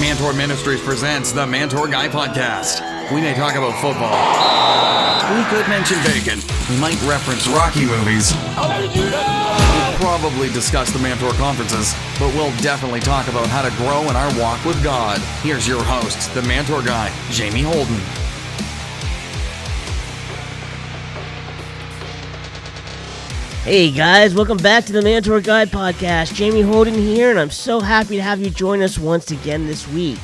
Mantour Ministries presents the Mantour Guy Podcast. We may talk about football. We could mention bacon. We might reference Rocky movies. We'll probably discuss the Mantour conferences, but we'll definitely talk about how to grow in our walk with God. Here's your host, the Mantour Guy, Jamie Holden. Hey guys, welcome back to the Mantour Guy Podcast. Jamie Holden here, and I'm so happy to have you join us once again this week.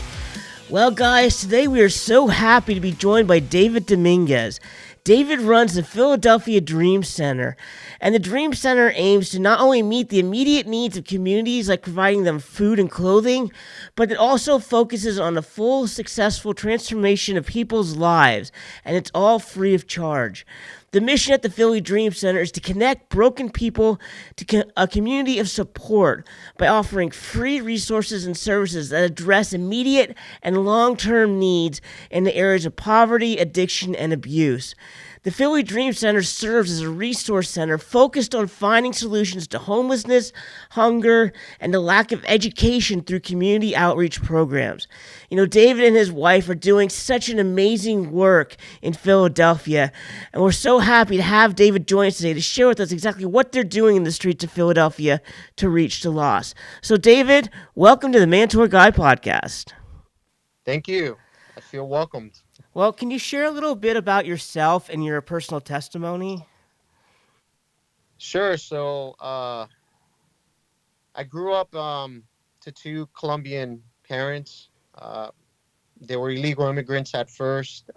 Well guys, today we are so happy to be joined by David Dominguez. David runs the Philadelphia Dream Center, and the Dream Center aims to not only meet the immediate needs of communities like providing them food and clothing, but it also focuses on the full, successful transformation of people's lives, and it's all free of charge. The mission at the Philly Dream Center is to connect broken people to a community of support by offering free resources and services that address immediate and long-term needs in the areas of poverty, addiction, and abuse. The Philly Dream Center serves as a resource center focused on finding solutions to homelessness, hunger, and the lack of education through community outreach programs. You know, David and his wife are doing such an amazing work in Philadelphia, and we're so happy to have David join us today to share with us exactly what they're doing in the streets of Philadelphia to reach the lost. So, David, welcome to the Mantour Guy Podcast. Thank you. I feel welcomed. Well, can you share a little bit about yourself and your personal testimony? Sure. So I grew up to two Colombian parents. They were illegal immigrants at first.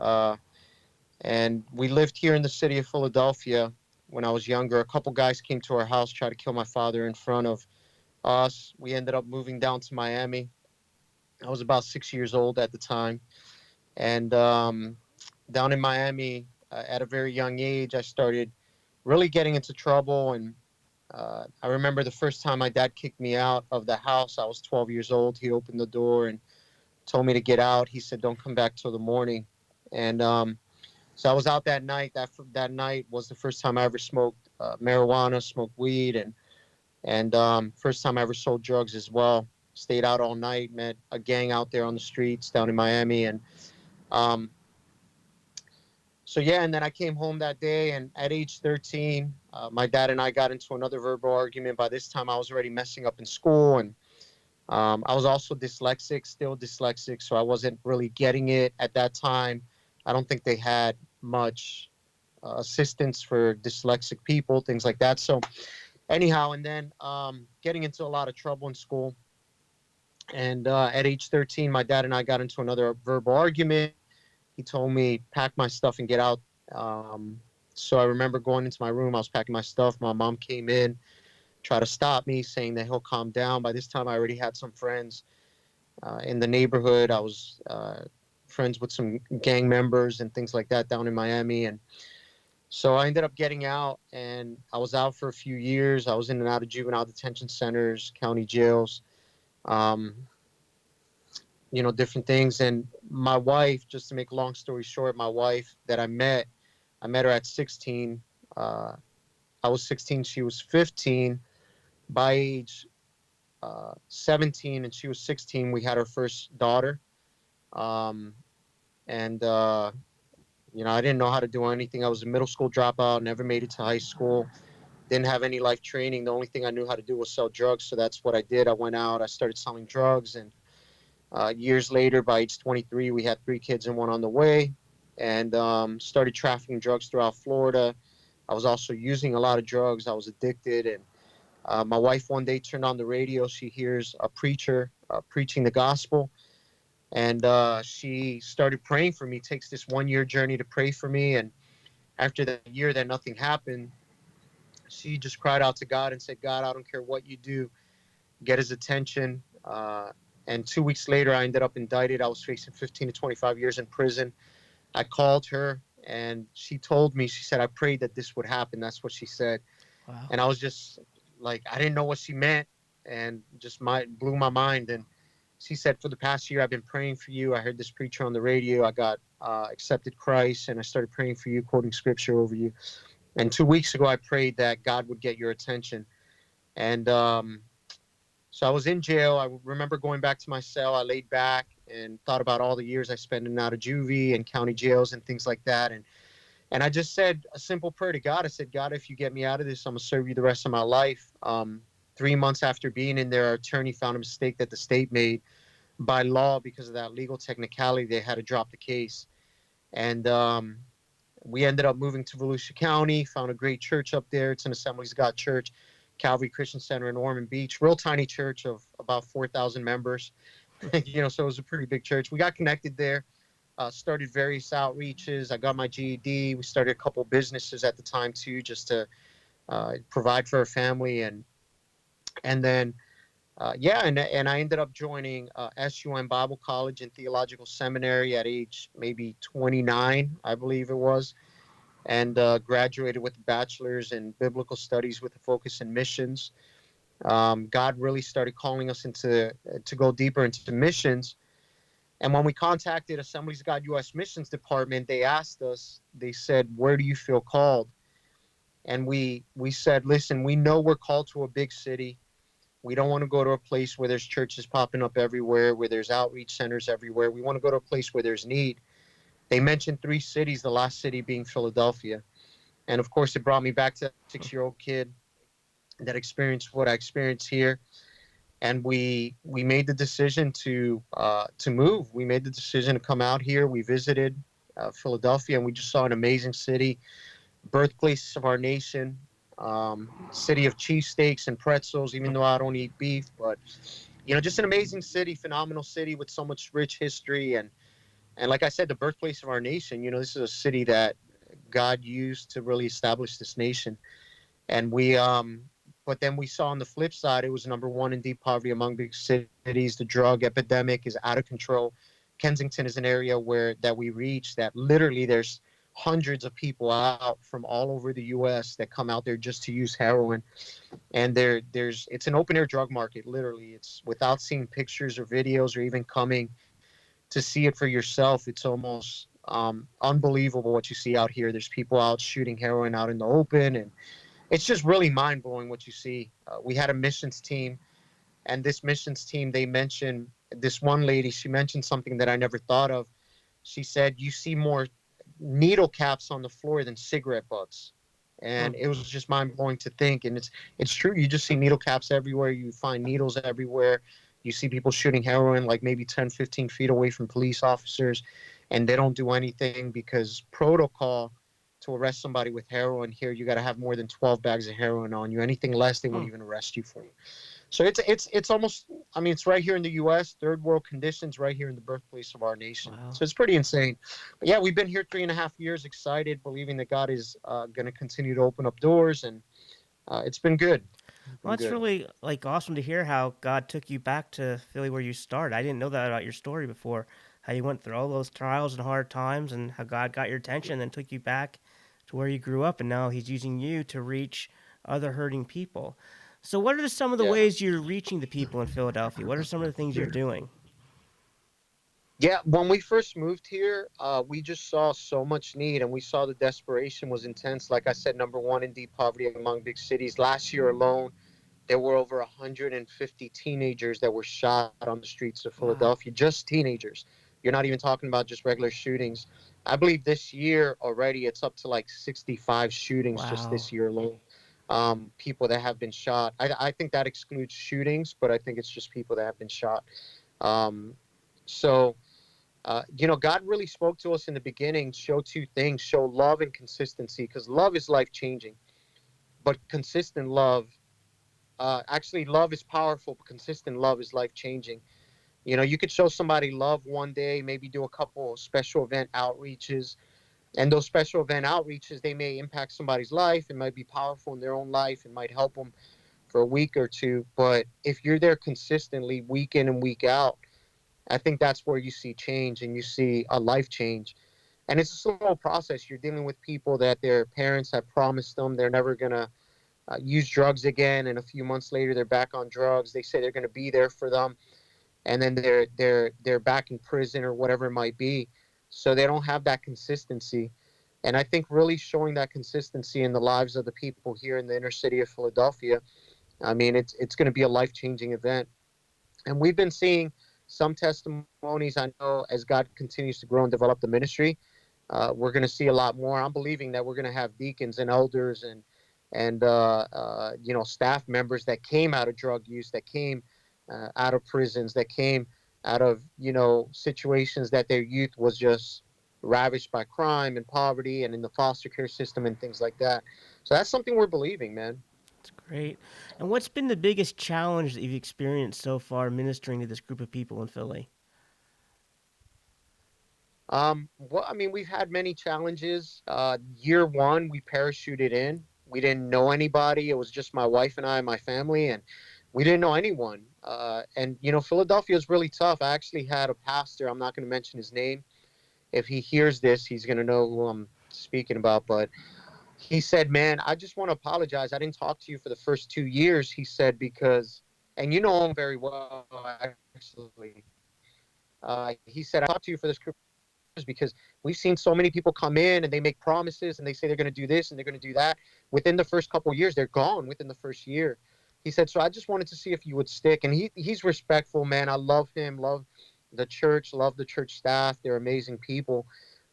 And we lived here in the city of Philadelphia when I was younger. A couple guys came to our house, tried to kill my father in front of us. We ended up moving down to Miami. I was about 6 years old at the time. And down in Miami, at a very young age, I started really getting into trouble. And I remember the first time my dad kicked me out of the house. I was 12 years old. He opened the door and told me to get out. He said, "Don't come back till the morning." And so I was out that night. That night was the first time I ever smoked marijuana, smoked weed, and first time I ever sold drugs as well. Stayed out all night, met a gang out there on the streets down in Miami, and and then I came home that day, and at age 13, my dad and I got into another verbal argument. By this time, I was already messing up in school, and I was also still dyslexic, so I wasn't really getting it at that time. I don't think they had much assistance for dyslexic people, things like that. So anyhow, and then getting into a lot of trouble in school. And at age 13, my dad and I got into another verbal argument. He told me, pack my stuff and get out. So I remember going into my room. I was packing my stuff. My mom came in, tried to stop me, saying that he'll calm down. By this time, I already had some friends in the neighborhood. I was friends with some gang members and things like that down in Miami. And so I ended up getting out, and I was out for a few years. I was in and out of juvenile detention centers, county jails. Different things. And my wife, just to make a long story short, my wife that I met her at 16. I was 16, she was 15. By age 17 and she was 16, we had our first daughter. I didn't know how to do anything. I was a middle school dropout, never made it to high school, didn't have any life training. The only thing I knew how to do was sell drugs. So that's what I did. I went out, I started selling drugs, and years later, by age 23, we had 3 kids and 1 on the way, and started trafficking drugs throughout Florida. I was also using a lot of drugs. I was addicted, and my wife one day turned on the radio. She hears a preacher preaching the gospel, and she started praying for me, takes this 1-year journey to pray for me. And after that year that nothing happened, she just cried out to God and said, "God, I don't care what you do, get his attention." And 2 weeks later, I ended up indicted. I was facing 15 to 25 years in prison. I called her, and she told me, she said, "I prayed that this would happen." That's what she said. Wow. And I was just like, I didn't know what she meant, and just blew my mind. And she said, "For the past year, I've been praying for you. I heard this preacher on the radio. I got accepted Christ, and I started praying for you, quoting scripture over you. And 2 weeks ago, I prayed that God would get your attention." And So I was in jail. I remember going back to my cell. I laid back and thought about all the years I spent in and out of juvie and county jails and things like that. And I just said a simple prayer to God. I said, God, if you get me out of this, I'm gonna serve you the rest of my life. 3 months after being in there, our attorney found a mistake that the state made by law. Because of that legal technicality, they had to drop the case. And we ended up moving to Volusia County, found a great church up there. It's an Assemblies of God church, Calvary Christian Center in Ormond Beach, real tiny church of about 4,000 members. So it was a pretty big church. We got connected there, started various outreaches. I got my GED. We started a couple businesses at the time too, just to provide for our family. And then and I ended up joining SUM Bible College and Theological Seminary at age maybe 29, I believe it was, and graduated with a bachelor's in biblical studies with a focus in missions. God really started calling us to go deeper into missions. And when we contacted Assemblies of God U.S. Missions Department, they asked us, they said, where do you feel called? And we said, listen, we know we're called to a big city. We don't want to go to a place where there's churches popping up everywhere, where there's outreach centers everywhere. We want to go to a place where there's need. They mentioned 3 cities, the last city being Philadelphia. And of course, it brought me back to that 6-year-old kid that experienced what I experienced here. And we made the decision to move. We made the decision to come out here. We visited Philadelphia, and we just saw an amazing city, birthplace of our nation, city of cheesesteaks and pretzels. Even though I don't eat beef, but just an amazing city, phenomenal city with so much rich history, and like I said, the birthplace of our nation. This is a city that God used to really establish this nation. And but then we saw on the flip side, it was number one in deep poverty among big cities. The drug epidemic is out of control. Kensington is an area that we reach that literally there's hundreds of people out from all over the U.S. that come out there just to use heroin. And it's an open air drug market. Literally, it's without seeing pictures or videos or even coming to see it for yourself. It's almost unbelievable what you see out here. There's people out shooting heroin out in the open, and it's just really mind blowing what you see. We had a missions team, and this missions team, they mentioned this one lady. She mentioned something that I never thought of. She said, "You see more needle caps on the floor than cigarette butts," and it was just mind blowing to think. And it's true. You just see needle caps everywhere. You find needles everywhere. You see people shooting heroin like maybe 10, 15 feet away from police officers, and they don't do anything because protocol to arrest somebody with heroin here, you got to have more than 12 bags of heroin on you. Anything less, they won't even arrest you for. So it's almost, I mean, it's right here in the U.S., third world conditions, right here in the birthplace of our nation. Wow. So it's pretty insane. But yeah, we've been here 3.5 years, excited, believing that God is going to continue to open up doors, and it's been good. Well, it's Good. really awesome to hear how God took you back to Philly where you started. I didn't know that about your story before. How you went through all those trials and hard times, and how God got your attention and then took you back to where you grew up, and now He's using you to reach other hurting people. So, what are some of the Yeah. ways you're reaching the people in Philadelphia? What are some of the things you're doing? Yeah, when we first moved here, we just saw so much need, and we saw the desperation was intense. Like I said, number one in deep poverty among big cities. Last year alone, there were over 150 teenagers that were shot on the streets of Wow. Philadelphia, just teenagers. You're not even talking about just regular shootings. I believe this year already it's up to like 65 shootings just Wow. this year alone. People that have been shot. I think that excludes shootings, but I think it's just people that have been shot. Um, so, God really spoke to us in the beginning, show 2 things, show love and consistency, because love is life changing. But consistent love, actually, love is powerful, but consistent love is life changing. You could show somebody love one day, maybe do a couple of special event outreaches. And those special event outreaches, they may impact somebody's life. It might be powerful in their own life. It might help them for a week or two. But if you're there consistently, week in and week out, I think that's where you see change and you see a life change. And it's a slow process. You're dealing with people that their parents have promised them they're never going to use drugs again, and a few months later they're back on drugs. They say they're going to be there for them, and then they're back in prison or whatever it might be. So they don't have that consistency. And I think really showing that consistency in the lives of the people here in the inner city of Philadelphia I mean, it's going to be a life-changing event. And we've been seeing some testimonies. I know as God continues to grow and develop the ministry, we're going to see a lot more. I'm believing that we're going to have deacons and elders and staff members that came out of drug use, that came out of prisons, that came out of situations that their youth was just ravished by crime and poverty and in the foster care system and things like that. So that's something we're believing, man. It's great. And what's been the biggest challenge that you've experienced so far ministering to this group of people in Philly? Well, I mean, we've had many challenges. Year one, we parachuted in. We didn't know anybody. It was just my wife and I and my family, and we didn't know anyone. Philadelphia is really tough. I actually had a pastor. I'm not going to mention his name. If he hears this, he's going to know who I'm speaking about. But he said, "Man, I just want to apologize. I didn't talk to you for the first 2 years." He said, "Because, and you know him very well, actually." He said, "I talked to you for this because we've seen so many people come in and they make promises and they say they're going to do this and they're going to do that. Within the first couple of years, they're gone within the first year." He said, "So I just wanted to see if you would stick." And he's respectful, man. I love him, love the church staff. They're amazing people.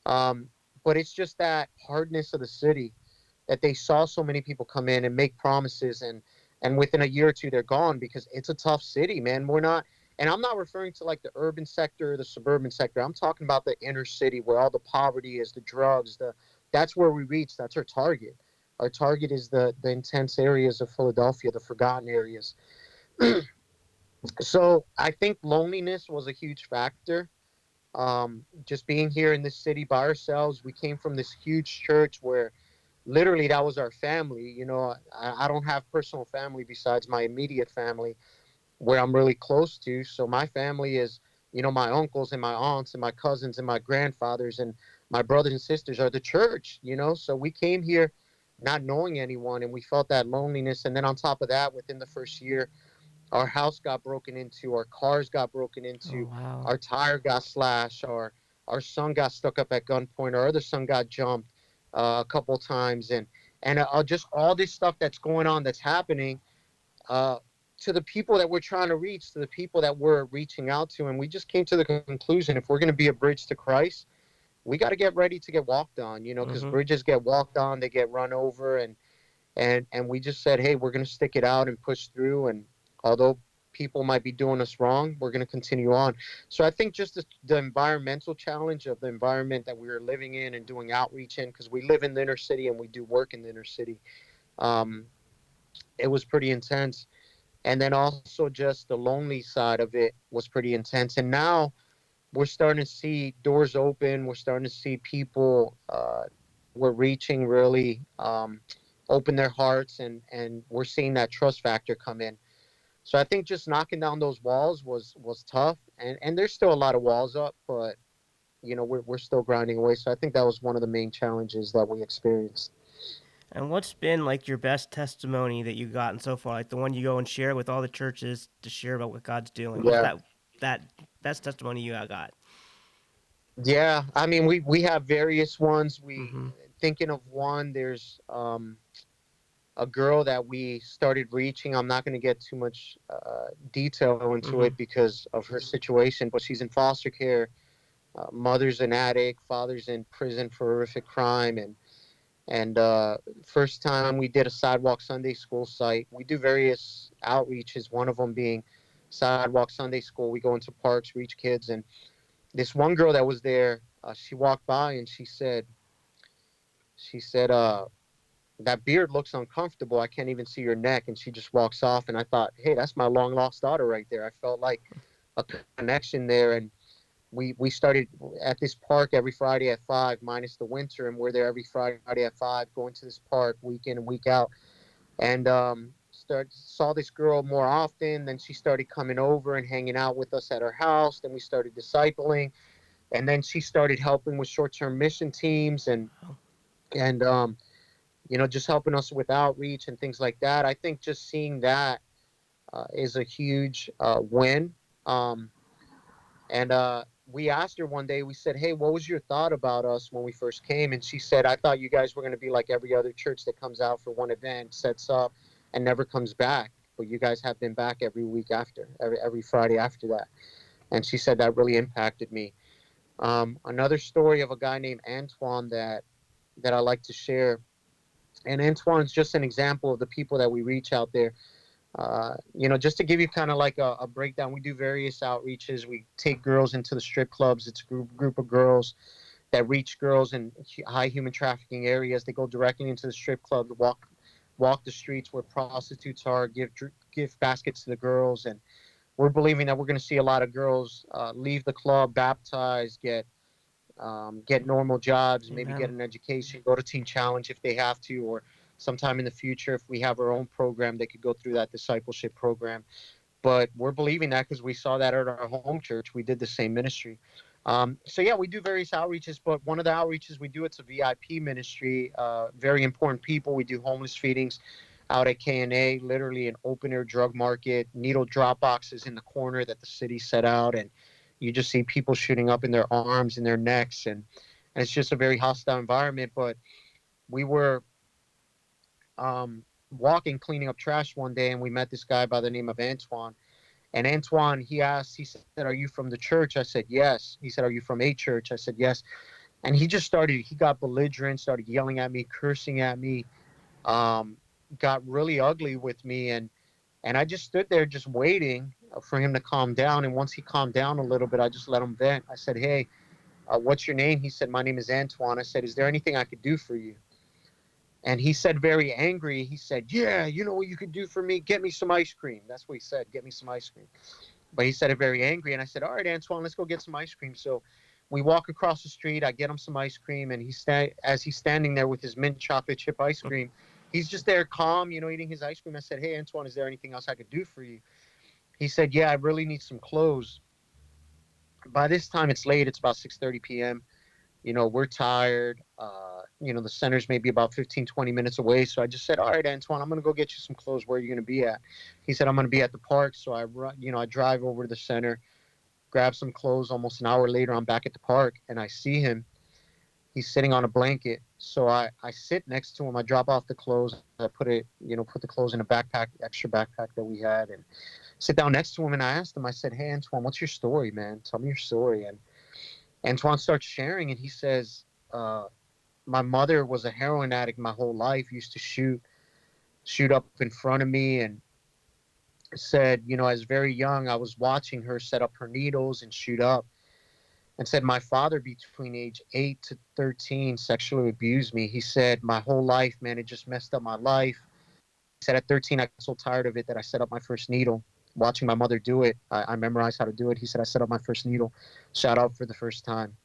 Um, but it's just that hardness of the city that they saw so many people come in and make promises, and within a year or two they're gone because it's a tough city, man. We're not, and I'm not referring to like the urban sector or the suburban sector. I'm talking about the inner city where all the poverty is, the drugs, that's where we reach. That's our target. Our target is the intense areas of Philadelphia, the forgotten areas. So I think loneliness was a huge factor. Just being here in this city by ourselves, we came from this huge church where literally that was our family. I don't have personal family besides my immediate family where I'm really close to. So my family is, my uncles and my aunts and my cousins and my grandfathers and my brothers and sisters are the church. So we came here not knowing anyone, and we felt that loneliness. And then on top of that, within the first year, our house got broken into, our cars got broken Oh, into, wow. our tire got slashed, our son got stuck up at gunpoint, our other son got jumped a couple times, and just all this stuff that's going on, that's happening uh, to the people that we're trying to reach, to the people that we're reaching out to. And we just came to the conclusion, if we're going to be a bridge to Christ, we got to get ready to get walked on, because Mm-hmm. bridges get walked on, they get run over, and we just said, hey, we're going to stick it out and push through. And although people might be doing us wrong, we're going to continue on. So I think just the environmental challenge of the environment that we were living in and doing outreach in, because we live in the inner city and we do work in the inner city, um, it was pretty intense. And then also just the lonely side of it was pretty intense. And now we're starting to see doors open. We're starting to see people we're reaching really open their hearts, and we're seeing that trust factor come in. So I think just knocking down those walls was tough, and there's still a lot of walls up, but we're still grinding away. So I think that was one of the main challenges that we experienced. And what's been like your best testimony that you've gotten so far? Like the one you go and share with all the churches to share about what God's doing. What's Yeah. that best testimony you got? Yeah, I mean, we have various ones. We Mm-hmm. thinking of one. There's a girl that we started reaching. I'm not going to get too much detail into Mm-hmm. it because of her situation, but she's in foster care. Mother's an addict, father's in prison for horrific crime, and first time we did a sidewalk Sunday school site. We do various outreaches. One of them being sidewalk Sunday school. We go into parks, reach kids, and this one girl that was there, she walked by and she said, that beard looks uncomfortable. I can't even see your neck. And she just walks off. And I thought, hey, that's my long lost daughter right there. I felt like a connection there. And we started at this park every Friday at 5, minus the winter. And we're there every Friday at 5, going to this park week in and week out. And saw this girl more often. Then she started coming over and hanging out with us at her house. Then we started discipling. And then she started helping with short-term mission teams and just helping us with outreach and things like that. I think just seeing that is a huge win. And we asked her one day, we said, hey, what was your thought about us when we first came? And she said, I thought you guys were going to be like every other church that comes out for one event, sets up, and never comes back. but you guys have been back every week after, every Friday after that. And she said that really impacted me. Another story of a guy named Antoine that I like to share. And Antoine's just an example of the people that we reach out there. Just to give you kind of like a breakdown, we do various outreaches. We take girls into the strip clubs. It's a group of girls that reach girls in high human trafficking areas. They go directly into the strip club, walk the streets where prostitutes are, give baskets to the girls, and we're believing that we're going to see a lot of girls leave the club baptized, get normal jobs, maybe Amen. get an education, go to Teen Challenge if they have to, or sometime in the future, if we have our own program, they could go through that discipleship program. But we're believing that because we saw that at our home church. We did the same ministry. So yeah, we do various outreaches, but one of the outreaches we do, it's a VIP ministry, very important people. We do homeless feedings out at K&A, literally an open air drug market, needle drop boxes in the corner that the city set out. And you just see people shooting up in their arms and their necks. And it's just a very hostile environment. But we were walking, cleaning up trash one day, and we met this guy by the name of Antoine. And Antoine, he said, "Are you from the church?" I said, "Yes." He said, "Are you from a church?" I said, "Yes." And he got belligerent, started yelling at me, cursing at me, got really ugly with me. And I just stood there just waiting for him to calm down. And once he calmed down a little bit, I just let him vent. I said, "Hey, what's your name?" He said, "My name is Antoine." I said, "Is there anything I could do for you?" And he said, very angry, he said, "Yeah, you know what you could do for me? Get me some ice cream." That's what he said, "Get me some ice cream." But he said it very angry. And I said, "All right, Antoine, let's go get some ice cream." So we walk across the street. I get him some ice cream. And as he's standing there with his mint chocolate chip ice cream, he's just there calm, eating his ice cream. I said, "Hey, Antoine, is there anything else I could do for you?" He said, "Yeah, I really need some clothes." By this time, it's late. It's about 6:30 p.m. We're tired. The center's maybe about 15, 20 minutes away. So I just said, "All right, Antoine, I'm going to go get you some clothes. Where are you going to be at?" He said, "I'm going to be at the park." So I drive over to the center, grab some clothes. Almost an hour later, I'm back at the park and I see him. He's sitting on a blanket. So I sit next to him. I drop off the clothes. I put the clothes in a backpack, extra backpack that we had, and sit down next to him. And I asked him, I said, "Hey, Antoine, what's your story, man? Tell me your story." And Antoine starts sharing, and he says, "My mother was a heroin addict my whole life, used to shoot up in front of me." And said, as very young, I was watching her set up her needles and shoot up. And said, "My father, between age 8 to 13, sexually abused me." He said, "My whole life, man, it just messed up my life." He said, "At 13, I got so tired of it that I set up my first needle. Watching my mother do it, I memorized how to do it." He said, "I set up my first needle, shot up for the first time."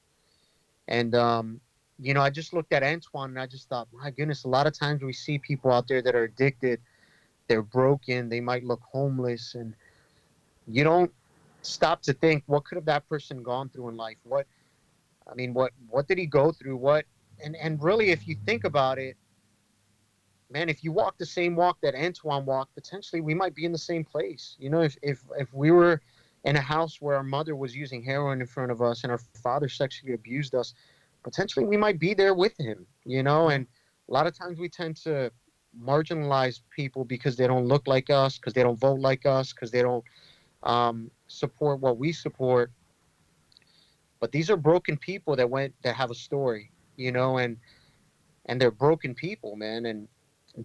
And, I just looked at Antoine and I just thought, my goodness, a lot of times we see people out there that are addicted, they're broken, they might look homeless, and you don't stop to think, what could have that person gone through in life? What did he go through? And really, if you think about it, man, if you walk the same walk that Antoine walked, potentially we might be in the same place. If we were in a house where our mother was using heroin in front of us and our father sexually abused us, potentially we might be there with him, and a lot of times we tend to marginalize people because they don't look like us, because they don't vote like us, because they don't support what we support. But these are broken people that have a story, and they're broken people, man. And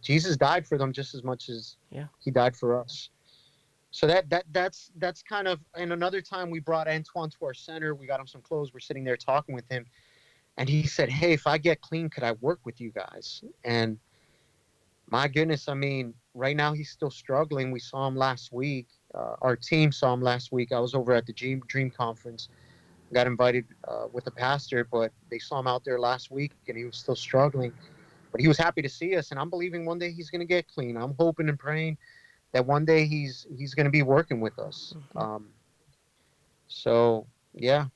Jesus died for them just as much as he died for us. So that's kind of. And another time we brought Antoine to our center. We got him some clothes. We're sitting there talking with him, and he said, "Hey, if I get clean, could I work with you guys?" And my goodness, right now he's still struggling. We saw him last week. Our team saw him last week. I was over at the Dream Conference. Got invited with a pastor, but they saw him out there last week, and he was still struggling. But he was happy to see us, and I'm believing one day he's going to get clean. I'm hoping and praying that one day he's going to be working with us. So yeah,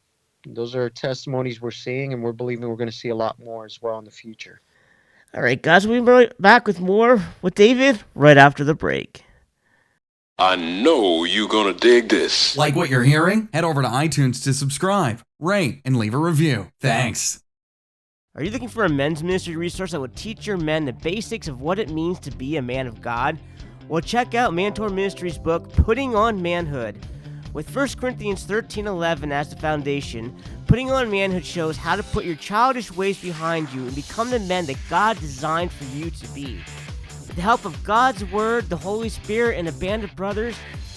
those are testimonies we're seeing, and we're believing we're going to see a lot more as well in the future. All right, guys, we'll be right back with more with David right after the break. I know you're gonna dig this. Like what you're hearing? Head over to iTunes to subscribe, rate, and leave a review. Thanks. Are you looking for a men's ministry resource that will teach your men the basics of what it means to be a man of God? Well, check out Mantour Ministries' book, Putting on Manhood. With 1 Corinthians 13:11 as the foundation, Putting on Manhood shows how to put your childish ways behind you and become the men that God designed for you to be. With the help of God's Word, the Holy Spirit, and a band of brothers,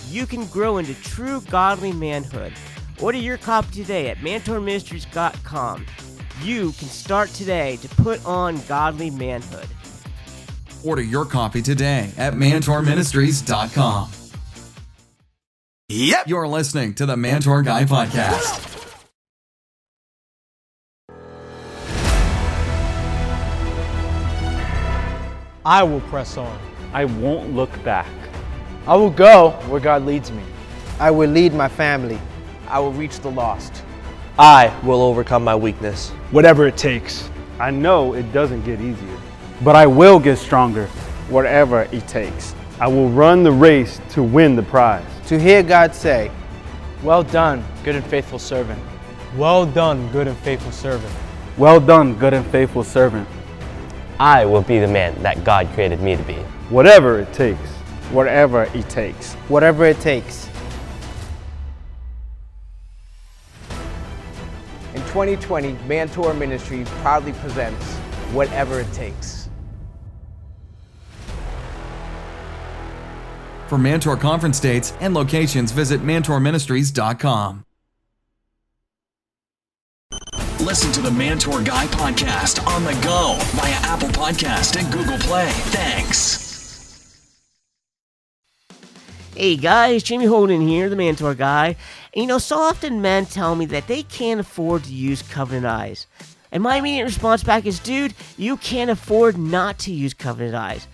you can grow into true godly manhood. Order your copy today at mantourministries.com. You can start today to put on godly manhood. Order your copy today at mantourministries.com. Yep, you're listening to the Mantour Guy Podcast. I will press on. I won't look back. I will go where God leads me. I will lead my family. I will reach the lost. I will overcome my weakness. Whatever it takes. I know it doesn't get easier, but I will get stronger. Whatever it takes. I will run the race to win the prize. To hear God say, Well done, good and faithful servant. Well done, good and faithful servant. Well done, good and faithful servant. I will be the man that God created me to be. Whatever it takes. Whatever it takes. whatever it takes. In 2020, Mantour Ministries proudly presents Whatever It Takes. For Mantour conference dates and locations, visit mantourministries.com. Listen to the Mantour Guy Podcast on the go via Apple Podcast and Google Play. Thanks. Hey guys, Jamie Holden here, the Mantour Guy. And so often men tell me that they can't afford to use Covenant Eyes. And my immediate response back is, dude, you can't afford not to use Covenant Eyes.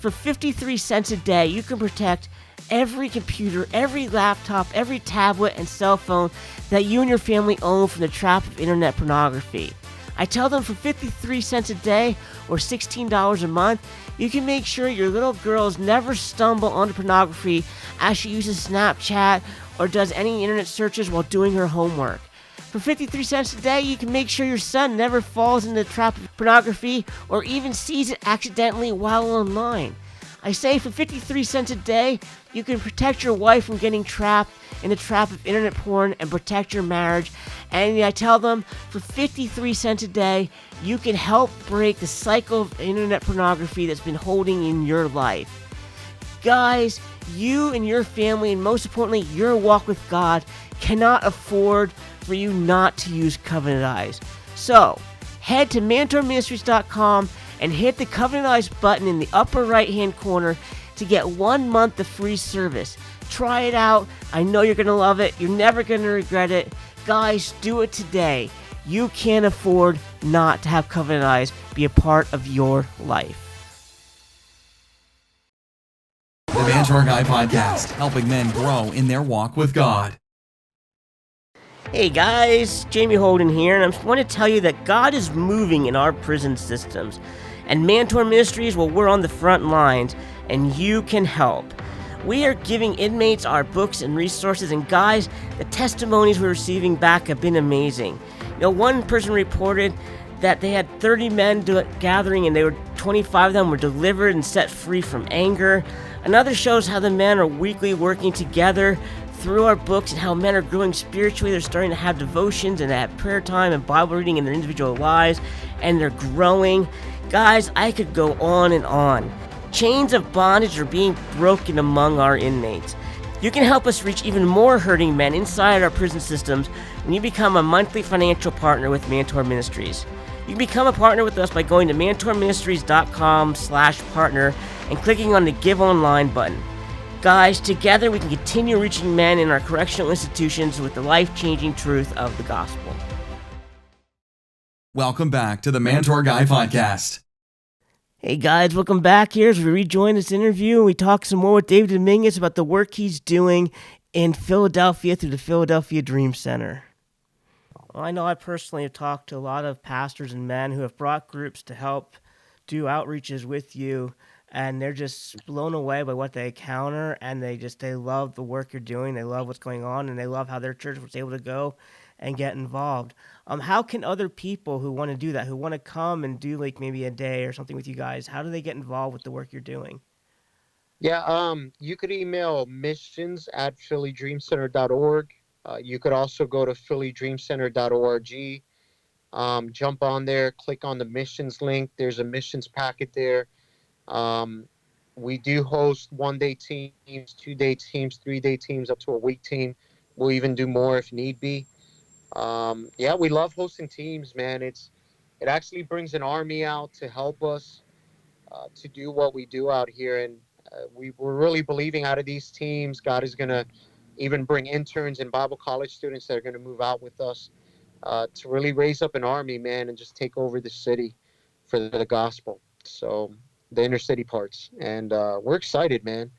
For 53 cents a day, you can protect every computer, every laptop, every tablet, and cell phone that you and your family own from the trap of internet pornography. I tell them for 53 cents a day or $16 a month, you can make sure your little girls never stumble onto pornography as she uses Snapchat or does any internet searches while doing her homework. For 53 cents a day, you can make sure your son never falls into the trap of pornography or even sees it accidentally while online. I say for 53 cents a day, you can protect your wife from getting trapped in the trap of internet porn and protect your marriage. And I tell them for 53 cents a day, you can help break the cycle of internet pornography that's been holding in your life. Guys, you and your family, and most importantly, your walk with God, cannot afford for you not to use Covenant Eyes. So, head to mantourministries.com and hit the Covenant Eyes button in the upper right hand corner to get 1 month of free service. Try it out. I know you're going to love it. You're never going to regret it. Guys, do it today. You can't afford not to have Covenant Eyes be a part of your life. The Mantour Guy Podcast, helping men grow in their walk with God. Hey guys, Jamie Holden here, and I want to tell you that God is moving in our prison systems. And Mantour Ministries, well, we're on the front lines, and you can help. We are giving inmates our books and resources, and guys, the testimonies we're receiving back have been amazing. One person reported that they had 30 men gathering, and 25 of them were delivered and set free from anger. Another shows how the men are weekly working together through our books and how men are growing spiritually. They're starting to have devotions and have prayer time and Bible reading in their individual lives, and they're growing. Guys, I could go on and on. Chains of bondage are being broken among our inmates. You can help us reach even more hurting men inside our prison systems when you become a monthly financial partner with Mantour Ministries. You can become a partner with us by going to mantourministries.com/partner and clicking on the Give Online button. Guys, together we can continue reaching men in our correctional institutions with the life-changing truth of the gospel. Welcome back to the Mantour Guy Podcast. Hey guys, welcome back here as we rejoin this interview and we talk some more with David Dominguez about the work he's doing in Philadelphia through the Philadelphia Dream Center. Well, I know I personally have talked to a lot of pastors and men who have brought groups to help do outreaches with you, and they're just blown away by what they encounter, and they love the work you're doing, they love what's going on, and they love how their church was able to go and get involved. How can other people who want to do that, who want to come and do like maybe a day or something with you guys, how do they get involved with the work you're doing? Yeah, you could email missions@phillydreamcenter.org. You could also go to phillydreamcenter.org. Jump on there, click on the missions link. There's a missions packet there. Um, we do host 1 day teams, 2 day teams, 3 day teams, up to a week team. We'll even do more if need be. Yeah, we love hosting teams, man. It actually brings an army out to help us to do what we do out here, and we're really believing out of these teams, God is going to even bring interns and Bible college students that are going to move out with us to really raise up an army, man, and just take over the city for the gospel. So the inner city parts, and we're excited, man.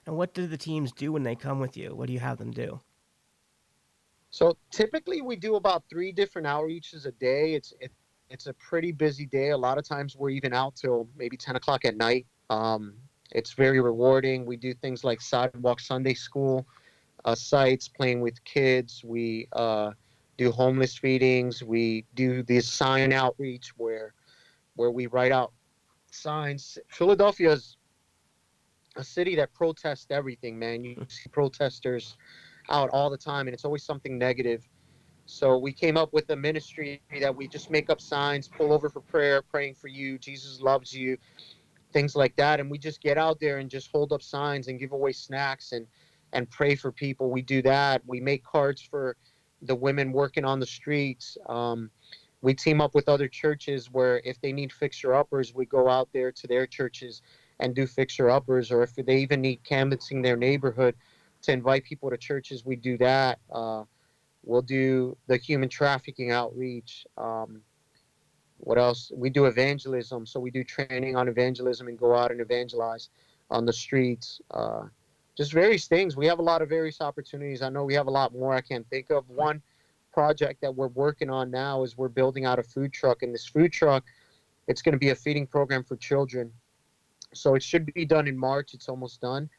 And what do the teams do when they come with you? What do you have them do? So typically we do about 3 different outreaches a day. It's a pretty busy day. A lot of times we're even out till maybe 10 o'clock at night. It's very rewarding. We do things like sidewalk Sunday school sites, playing with kids. We do homeless feedings. We do this sign outreach where we write out signs. Philadelphia is a city that protests everything, man. You see protesters out all the time, and it's always something negative. So we came up with a ministry that we just make up signs, pull over for prayer, praying for you, Jesus loves you, things like that. And we just get out there and just hold up signs and give away snacks and pray for people. We do that. We make cards for the women working on the streets. We team up with other churches where if they need fixer uppers, we go out there to their churches and do fixer uppers, or if they even need canvassing their neighborhood to invite people to churches, we do that. We'll do the human trafficking outreach. What else? We do evangelism. So we do training on evangelism and go out and evangelize on the streets. Just various things. We have a lot of various opportunities. I know we have a lot more I can't think of. One project that we're working on now is we're building out a food truck. And this food truck, it's going to be a feeding program for children. So it should be done in March. It's almost done.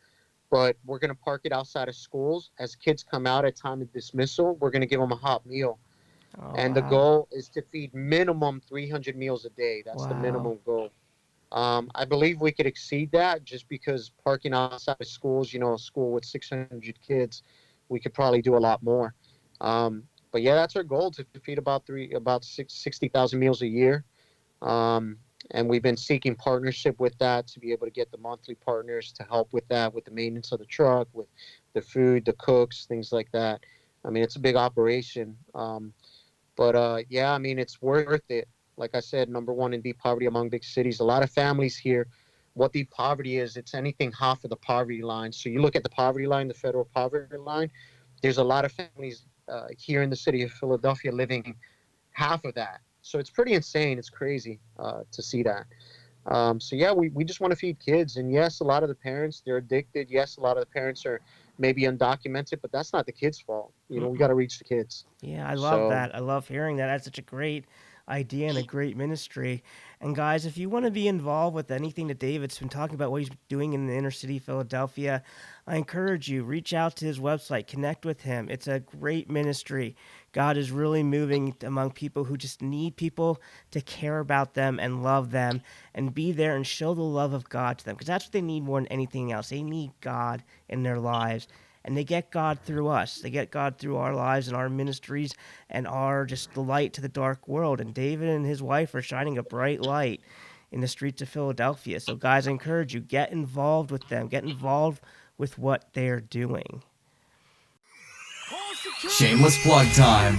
But we're going to park it outside of schools. As kids come out at time of dismissal, we're going to give them a hot meal. Oh, And the wow. goal is to feed minimum 300 meals a day. That's the Wow. minimum goal. I believe we could exceed that just because parking outside of schools, a school with 600 kids, we could probably do a lot more. But yeah, that's our goal, to feed about 60,000 meals a year. Um, and we've been seeking partnership with that to be able to get the monthly partners to help with that, with the maintenance of the truck, with the food, the cooks, things like that. I mean, it's a big operation. But yeah, I mean, it's worth it. Like I said, number one in deep poverty among big cities. A lot of families here, what deep poverty is, it's anything half of the poverty line. So you look at the poverty line, the federal poverty line, there's a lot of families here in the city of Philadelphia living half of that. So it's pretty insane. It's crazy to see that. So yeah, we just want to feed kids. And yes, a lot of the parents, they're addicted. Yes, a lot of the parents are maybe undocumented, but that's not the kids' fault. We got Mm-mm. to reach the kids. Yeah, I love So that. I love hearing that. That's such a great idea and a great ministry. And guys, if you want to be involved with anything that David's been talking about, what he's doing in the inner city of Philadelphia, I encourage you, reach out to his website, connect with him. It's a great ministry. God is really moving among people who just need people to care about them and love them and be there and show the love of God to them, because that's what they need more than anything else. They need God in their lives. And they get God through us. They get God through our lives and our ministries and our just the light to the dark world. And David and his wife are shining a bright light in the streets of Philadelphia. So, guys, I encourage you, get involved with them. Get involved with what they're doing. Shameless plug time.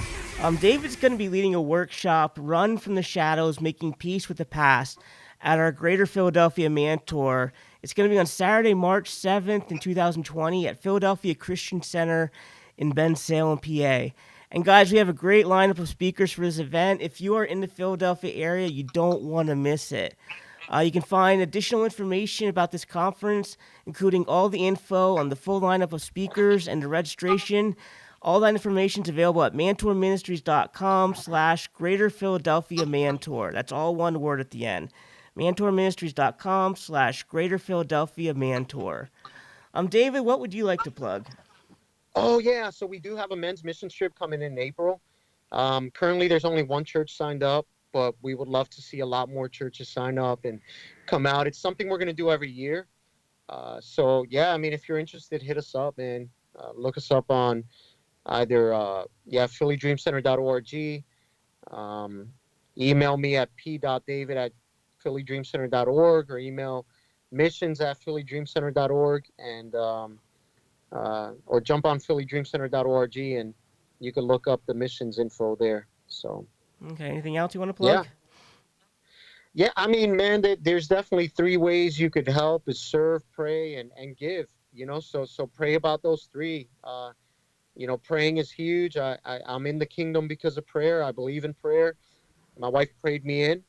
David's going to be leading a workshop, Run from the Shadows, Making Peace with the Past, at our Greater Philadelphia Mantour. It's going to be on Saturday, March 7th in 2020 at Philadelphia Christian Center in Bensalem, PA. And guys, we have a great lineup of speakers for this event. If you are in the Philadelphia area, you don't want to miss it. You can find additional information about this conference, including all the info on the full lineup of speakers and the registration. All that information is available at mantourministries.com/Greater Philadelphia Mantour. That's all one word at the end. mantourministries.com/Greater Philadelphia Mantour. David, what would you like to plug? Oh yeah, so we do have a men's mission trip coming in April. Currently, there's only one church signed up, but we would love to see a lot more churches sign up and come out. It's something we're going to do every year. So yeah, I mean, if you're interested, hit us up, man. Look us up on either phillydreamcenter.org. Um, Email me at p.david@phillydreamcenter.org, or email missions@phillydreamcenter.org, and or jump on phillydreamcenter.org, and you can look up the missions info there. So Okay, anything else you want to yeah. plug? Yeah, I mean, man, there's definitely three ways you could help: is serve, pray, and give. So pray about those three. Praying is huge. I'm in the kingdom because of prayer. I believe in prayer. My wife prayed me in.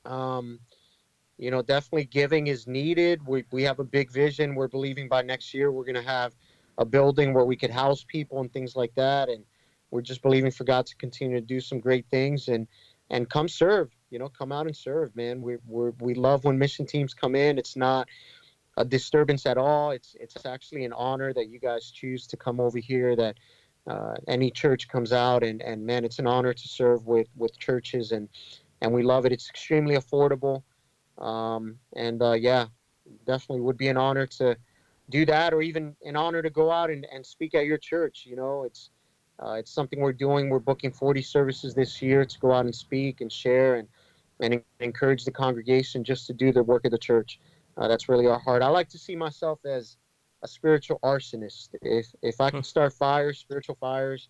Um, Definitely giving is needed. We have a big vision. We're believing by next year we're going to have a building where we could house people and things like that. And we're just believing for God to continue to do some great things, and come serve. Come out and serve, man. We love when mission teams come in. It's not a disturbance at all. It's actually an honor that you guys choose to come over here. That any church comes out, and man, it's an honor to serve with churches, and we love it. It's extremely affordable. And yeah, definitely would be an honor to do that, or even an honor to go out and speak at your church. It's something we're doing. We're booking 40 services this year to go out and speak and share, and encourage the congregation just to do the work of the church. That's really our heart. I like to see myself as a spiritual arsonist. If I could start fires, spiritual fires,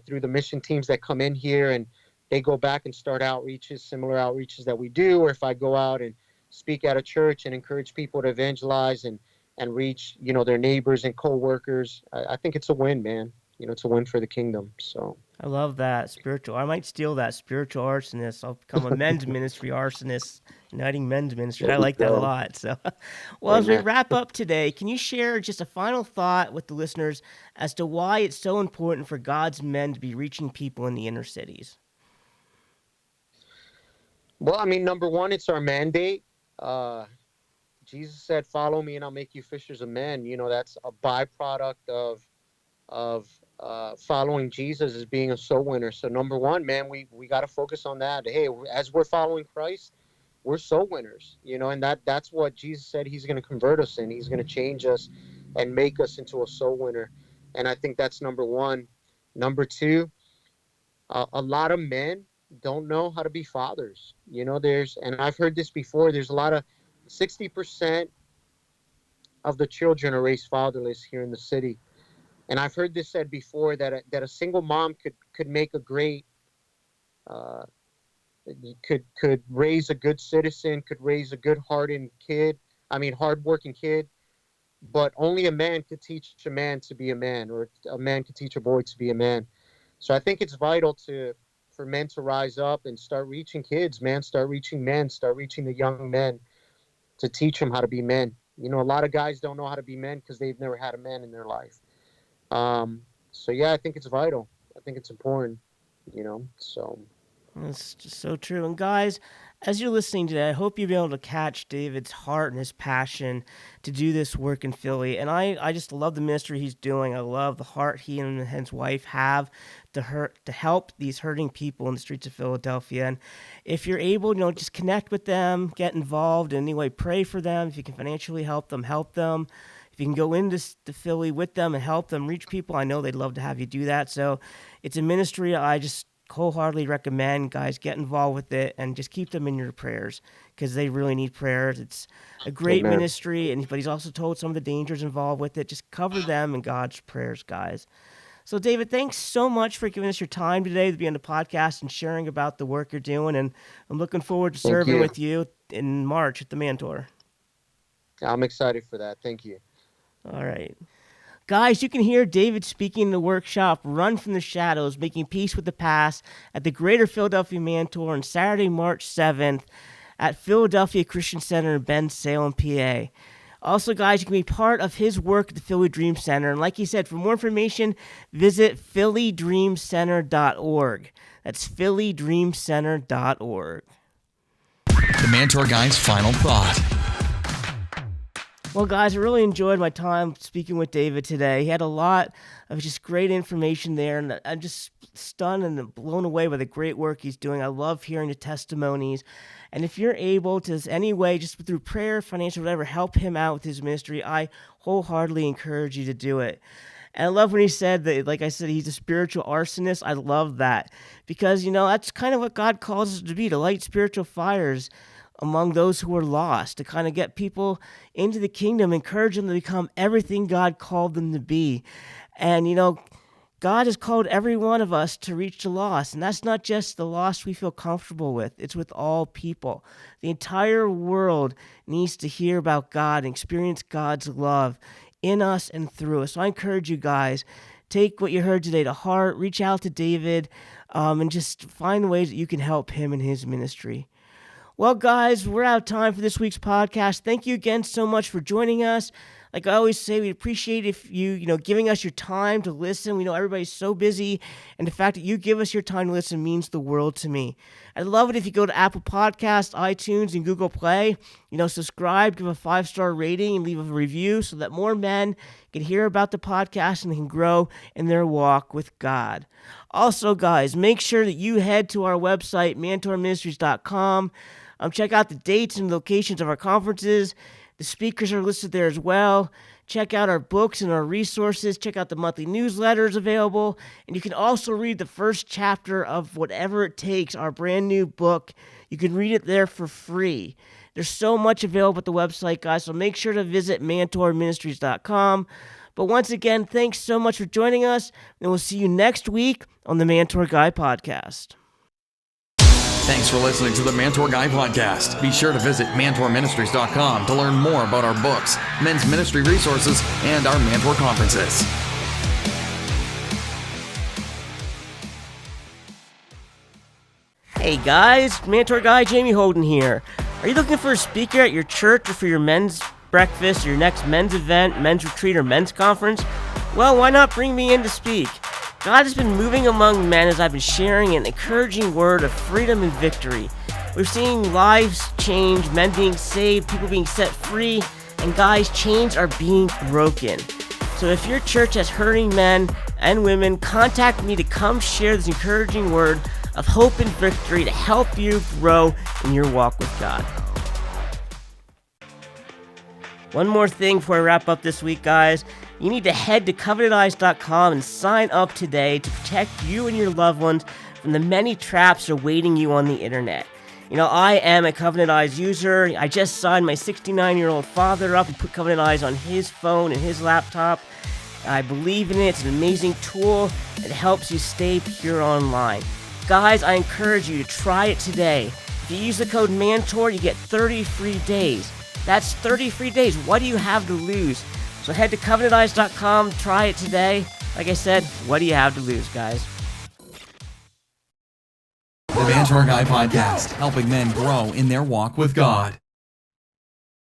through the mission teams that come in here, and they go back and start outreaches, similar outreaches that we do, or if I go out and speak at a church and encourage people to evangelize and reach, their neighbors and co-workers, I think it's a win, man. It's a win for the kingdom. So I love that spiritual. I might steal that, spiritual arsonist. I'll become a men's ministry arsonist, uniting men's ministry. I like that a lot. So, well, as we Amen. wrap up today, can you share just a final thought with the listeners as to why it's so important for God's men to be reaching people in the inner cities? Well, I mean, number one, it's our mandate. Jesus said, "Follow me, and I'll make you fishers of men." That's a byproduct of following Jesus, as being a soul winner. So number one, man, we got to focus on that. Hey, as we're following Christ, we're soul winners. And that's what Jesus said He's going to convert us in. He's going to change us and make us into a soul winner. And I think that's number one. Number two, a lot of men don't know how to be fathers. And I've heard this before, there's a lot of 60% of the children are raised fatherless here in the city. And I've heard this said before, that a single mom could make a great, could raise a good citizen, could raise a good hardworking kid, but only a man could teach a man to be a man, or a man could teach a boy to be a man. So I think it's vital for men to rise up and start reaching kids, man, start reaching men, start reaching the young men, to teach them how to be men. A lot of guys don't know how to be men because they've never had a man in their life. So yeah, I think it's vital. I think it's important, so. That's just so true. And guys, as you're listening today, I hope you'll be able to catch David's heart and his passion to do this work in Philly. And I just love the ministry he's doing. I love the heart he and his wife have to help these hurting people in the streets of Philadelphia. And if you're able, just connect with them, get involved in any way, pray for them. If you can financially help them, help them. If you can go into Philly with them and help them reach people, I know they'd love to have you do that. So it's a ministry I just wholeheartedly recommend. Guys, get involved with it and just keep them in your prayers, because they really need prayers. It's a great Amen. ministry, but he's also told some of the dangers involved with it. Just cover them in God's prayers, guys. So David, thanks so much for giving us your time today to be on the podcast and sharing about the work you're doing, and I'm looking forward to serving with you in March at the Mantour. I'm excited for that. Thank you. All right. Guys, you can hear David speaking in the workshop, Run from the Shadows, Making Peace with the Past, at the Greater Philadelphia Mantour on Saturday, March 7th at Philadelphia Christian Center in Bensalem, PA. Also, guys, you can be part of his work at the Philly Dream Center. And like he said, for more information, visit phillydreamcenter.org. That's phillydreamcenter.org. The Mantour Guy's final thought. Well, guys, I really enjoyed my time speaking with David today. He had a lot of just great information there, and I'm just stunned and blown away by the great work he's doing. I love hearing the testimonies. And if you're able to, in any way, just through prayer, financial, whatever, help him out with his ministry, I wholeheartedly encourage you to do it. And I love when he said that, like I said, he's a spiritual arsonist. I love that because, that's kind of what God calls us to be, to light spiritual fires among those who are lost, to kind of get people into the kingdom, encourage them to become everything God called them to be. And, God has called every one of us to reach the lost, and that's not just the lost we feel comfortable with. It's with all people. The entire world needs to hear about God and experience God's love in us and through us. So I encourage you guys, take what you heard today to heart, reach out to David, and just find ways that you can help him in his ministry. Well, guys, we're out of time for this week's podcast. Thank you again so much for joining us. Like I always say, we appreciate if you giving us your time to listen. We know everybody's so busy, and the fact that you give us your time to listen means the world to me. I'd love it if you go to Apple Podcasts, iTunes, and Google Play. Subscribe, give a 5-star rating, and leave a review so that more men can hear about the podcast and can grow in their walk with God. Also, guys, make sure that you head to our website, mantourministries.com. Check out the dates and locations of our conferences. The speakers are listed there as well. Check out our books and our resources. Check out the monthly newsletters available. And you can also read the first chapter of Whatever It Takes, our brand new book. You can read it there for free. There's so much available at the website, guys, so make sure to visit mantourministries.com. But once again, thanks so much for joining us, and we'll see you next week on the Mantour Guy Podcast. Thanks for listening to the Mantour Guy Podcast. Be sure to visit mantourministries.com to learn more about our books, men's ministry resources, and our Mantour conferences. Hey guys, Mantour Guy Jamie Holden here. Are you looking for a speaker at your church or for your men's breakfast, your next men's event, men's retreat, or men's conference? Well, why not bring me in to speak? God has been moving among men as I've been sharing an encouraging word of freedom and victory. We're seeing lives change, men being saved, people being set free, and guys, chains are being broken. So if your church has hurting men and women, contact me to come share this encouraging word of hope and victory to help you grow in your walk with God. One more thing before I wrap up this week, guys. You need to head to covenanteyes.com and sign up today to protect you and your loved ones from the many traps awaiting you on the internet. I am a Covenant Eyes user. I just signed my 69-year-old father up and put Covenant Eyes on his phone and his laptop. I believe in it. It's an amazing tool that helps you stay pure online. Guys, I encourage you to try it today. If you use the code Mantour, you get 30 free days. That's 30 free days. What do you have to lose? So head to covenanteyes.com, try it today. Like I said, what do you have to lose, guys? The Mantour Guy Podcast, helping men grow in their walk with God.